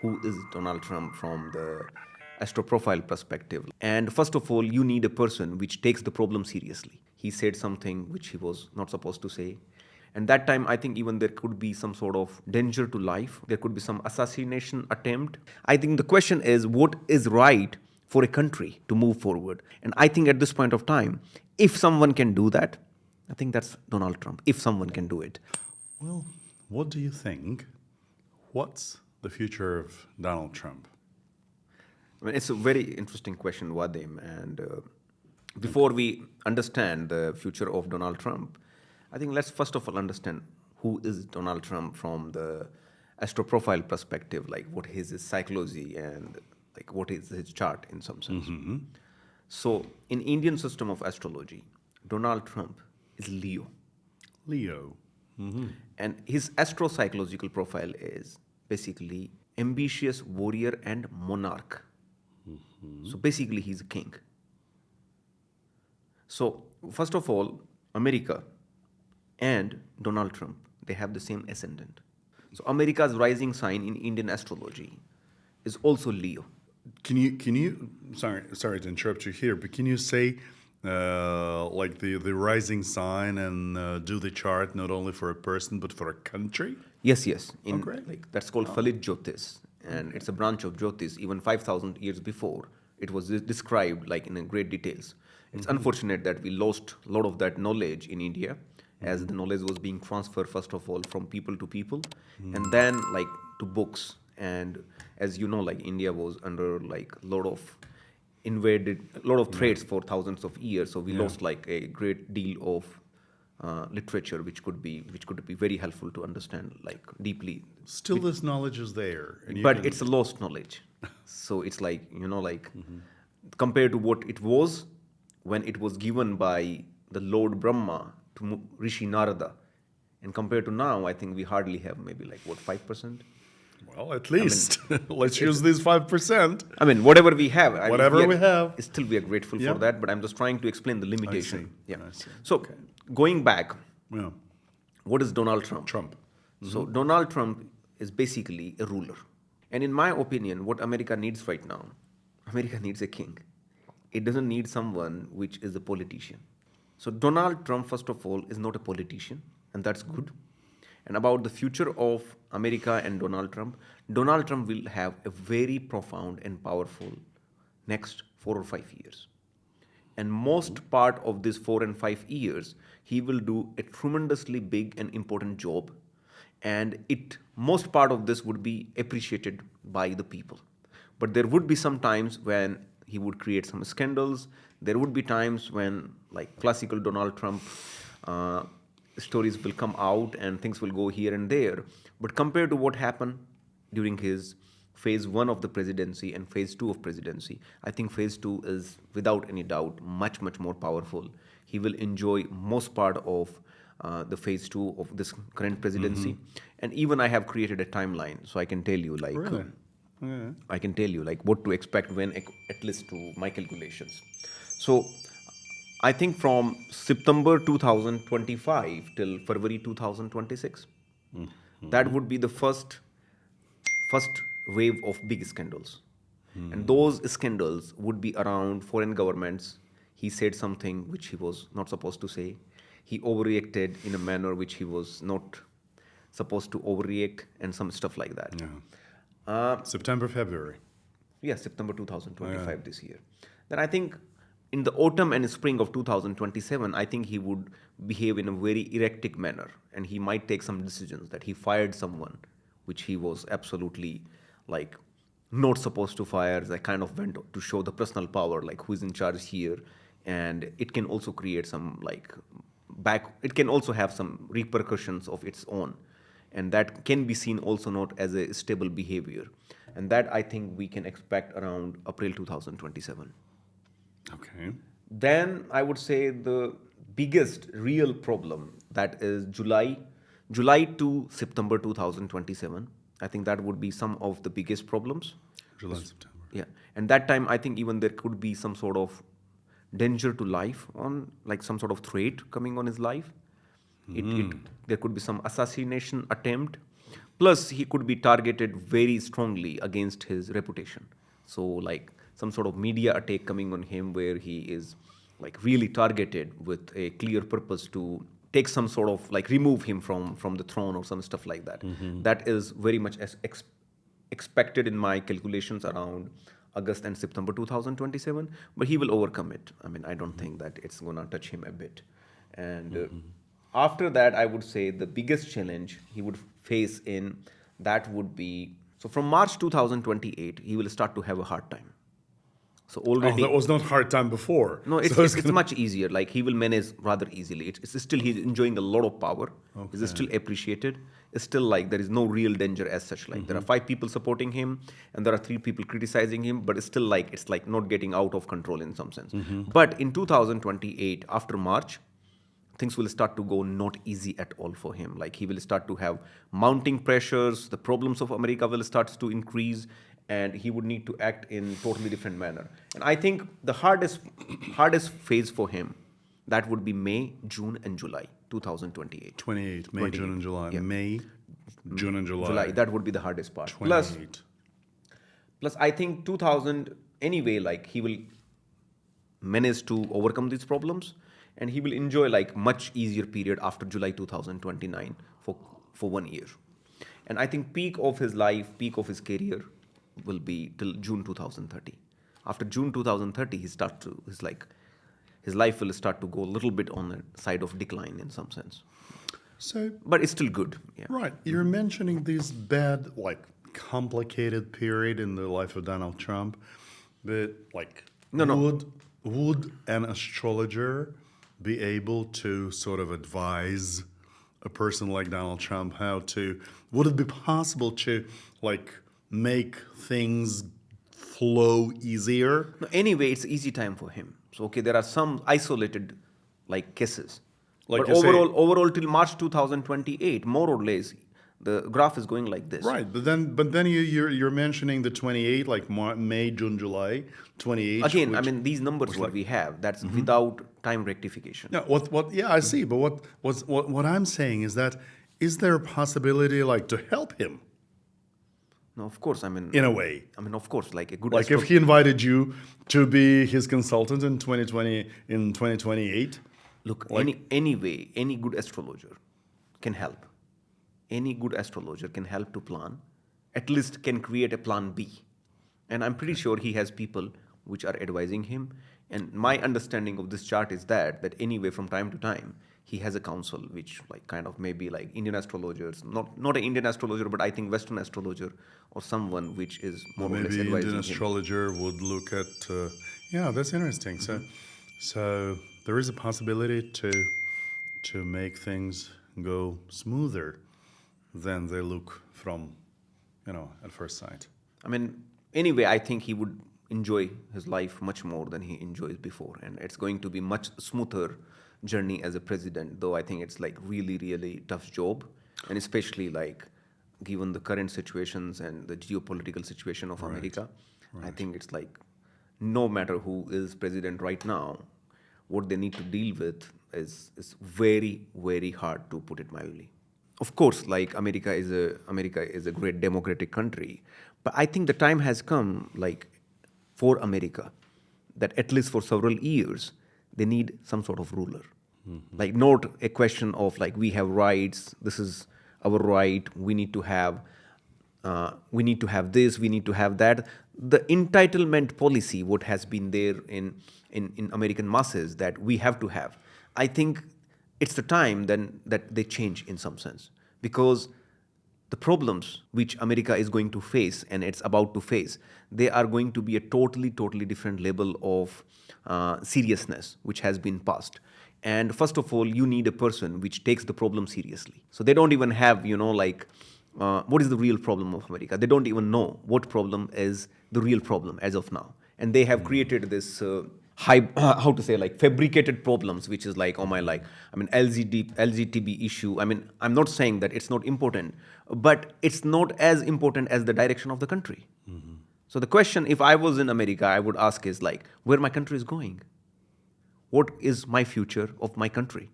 who is Donald Trump from the astro-profile perspective. And first of all, you need a person which takes the problem seriously. He said something which he was not supposed to say. And that time, I think even there could be some sort of danger to life. There could be some assassination attempt. I think the question is what is right for a country to move forward. And I think at this point of time, if someone can do that, I think that's Donald Trump, if someone can do it. Well, what do you think? What's the future of Donald Trump? I mean, it's a very interesting question, Vadim. And before we understand the future of Donald Trump, I think let's first of all understand who is Donald Trump from the astro-profile perspective, like what is his psychology and like what is his chart in some sense. So in Indian system of astrology, Donald Trump is Leo. Leo. And his astro-psychological profile is basically ambitious warrior and monarch. So basically, he's a king. So first of all, America and Donald Trump, they have the same ascendant. So America's rising sign in Indian astrology is also Leo. Can you sorry to interrupt you here, but can you say like the rising sign and do the chart not only for a person but for a country? Yes. In great. like that's called Phalit Jyotish, and it's a branch of Jyotish. Even 5,000 years before, it was described like in great details. It's unfortunate that we lost a lot of that knowledge in India, as the knowledge was being transferred first of all from people to people, and then like to books. And as you know, like India was under like a lot of threats for thousands of years. So we lost like a great deal of literature, which could be very helpful to understand like deeply. Still, this knowledge is there, and But it's a lost knowledge. So it's like compared to what it was when it was given by the Lord Brahma to Rishi Narada, and compared to now, I think we hardly have maybe like what 5%. Well, at least let's use these 5%. I mean, whatever we have. We have. Still, we are grateful Yeah. for that. But I'm just trying to explain the limitation. I see. So, going back, Yeah. what is Donald Trump? Trump. So, Donald Trump is basically a ruler. And in my opinion, what America needs right now, America needs a king. It doesn't need someone which is a politician. So, Donald Trump, first of all, is not a politician, and that's good. And about the future of America and Donald Trump will have a very profound and powerful next 4 or 5 years. And most part of this 4 and 5 years, he will do a tremendously big and important job. And most part of this would be appreciated by the people. But there would be some times when he would create some scandals. There would be times when like classical Donald Trump stories will come out and things will go here and there. But compared to what happened during his phase 1 of the presidency and phase 2 of presidency, I think phase 2 is without any doubt much more powerful. He will enjoy most part of the phase 2 of this current presidency. And even I have created a timeline, so I can tell you like Really? Yeah. I can tell you like what to expect when at least to my calculations. So I think from September 2025 till February 2026, that would be the first wave of big scandals. And those scandals would be around foreign governments. He said something which he was not supposed to say. He overreacted in a manner which he was not supposed to overreact, and some stuff like that. September, February. Yes, September 2025 this year. Then I think in the autumn and spring of 2027, I think he would behave in a very erratic manner, and he might take some decisions that he fired someone, which he was absolutely like not supposed to fire. That kind of went to show the personal power, like who is in charge here, and it can also create some like it can also have some repercussions of its own, and that can be seen also not as a stable behavior, and that I think we can expect around April 2027. Okay. Then I would say the biggest real problem, that is July to September 2027. I think that would be some of the biggest problems. July, September. Yeah, and that time I think even there could be some sort of danger to life, on like some sort of threat coming on his life. There could be some assassination attempt, Plus, he could be targeted very strongly against his reputation. So, like some sort of media attack coming on him where he is like really targeted with a clear purpose to take some sort of like remove him from the throne or some stuff like that. That is very much as expected in my calculations around August and September 2027, but he will overcome it. I mean, I don't think that it's gonna touch him a bit. And after that, I would say the biggest challenge he would face in that would be, so from March 2028, he will start to have a hard time. So Oh, already, that was not hard time before. no, So it's much easier. Like he will manage rather easily. It's still he's enjoying a lot of power. He's still appreciated. It's still like there is no real danger as such. Like there are 5 people supporting him, and there are 3 people criticizing him. But it's still like it's like not getting out of control in some sense. But in 2028, after March, things will start to go not easy at all for him. Like he will start to have mounting pressures. The problems of America will start to increase, and he would need to act in totally different manner. And I think the hardest phase for him, that would be May, June, and July 2028. 28, May, June, and July. Yeah. May, June, and July. July, that would be the hardest part. 28. Plus, I think 2000 anyway, like he will manage to overcome these problems, and he will enjoy like much easier period after July 2029 for 1 year. And I think peak of his life, peak of his career will be till June 2030. After June 2030, his life will start to go a little bit on the side of decline in some sense. So, But it's still good. Yeah. right, you're mentioning this bad, like, complicated period in the life of Donald Trump, but, like, No. would an astrologer be able to sort of advise a person like Donald Trump would it be possible to, like, make things flow easier? No, anyway, it's easy time for him. So okay, there are some isolated like cases. Like But you say- overall till March 2028, more or less, the graph is going like this. Right, but then you're mentioning the 28, like May, June, July, 28. Again, I which- mean these numbers what we have, that's without time rectification. Yeah, yeah, I see. But what I'm saying is that is there a possibility like to help him No, of course. I mean, in a way? of course, like a good Like if he invited you to be his consultant in 2028. look, like- any good astrologer can help. Any good astrologer can help to plan, at least can create a plan B. And I'm pretty sure he has people which are advising him. And my understanding of this chart is that anyway, from time to time, he has a council which like kind of maybe like Indian astrologers, not an Indian astrologer, but I think Western astrologer or someone which is more or less Maybe advising Indian him. astrologer would look at. Yeah, that's interesting. So there is a possibility to make things go smoother than they look from, at first sight. I mean, anyway, I think he would enjoy his life much more than he enjoys before, and it's going to be much smoother journey as a president. Though I think it's like really, really tough job, and especially like given the current situations and the geopolitical situation of America, I think it's like no matter who is president right now, what they need to deal with is very, very hard, to put it mildly. Of course, like America is a great democratic country, but I think the time has come, like for America, that at least for several years they need some sort of ruler, like not a question of like we have rights, this is our right, we need to have this, we need to have that. The entitlement policy, what has been there in American masses, that we have to have. I think it's the time then that they change in some sense, because the problems which America is going to face and it's about to face, they are going to be a totally different level of seriousness which has been passed. And first of all, you need a person which takes the problem seriously. So they don't even have, what is the real problem of America? They don't even know what problem is the real problem as of now. And they have created this fabricated problems, which is like, LGTB issue. I mean, I'm not saying that it's not important, but it's not as important as the direction of the country. So the question, if I was in America, I would ask is like, where my country is going? What is my future of my country?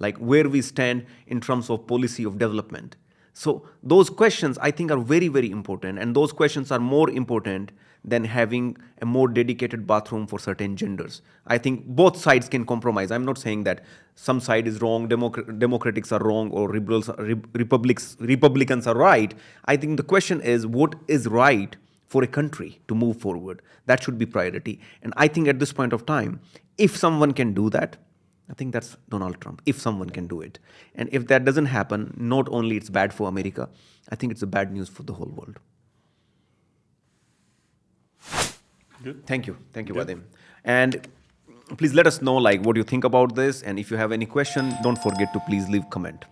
Like where we stand in terms of policy of development. So those questions, I think, are very, very important. And those questions are more important than having a more dedicated bathroom for certain genders. I think both sides can compromise. I'm not saying that some side is wrong, Democrats are wrong, or Republicans are right. I think the question is what is right for a country to move forward. That should be priority. And I think at this point of time, if someone can do that, I think that's Donald Trump, if someone can do it. And if that doesn't happen, not only it's bad for America, I think it's a bad news for the whole world. Good. Thank you. Thank you, Good. Vadim. And please let us know like what you think about this. And if you have any question, don't forget to please leave comment.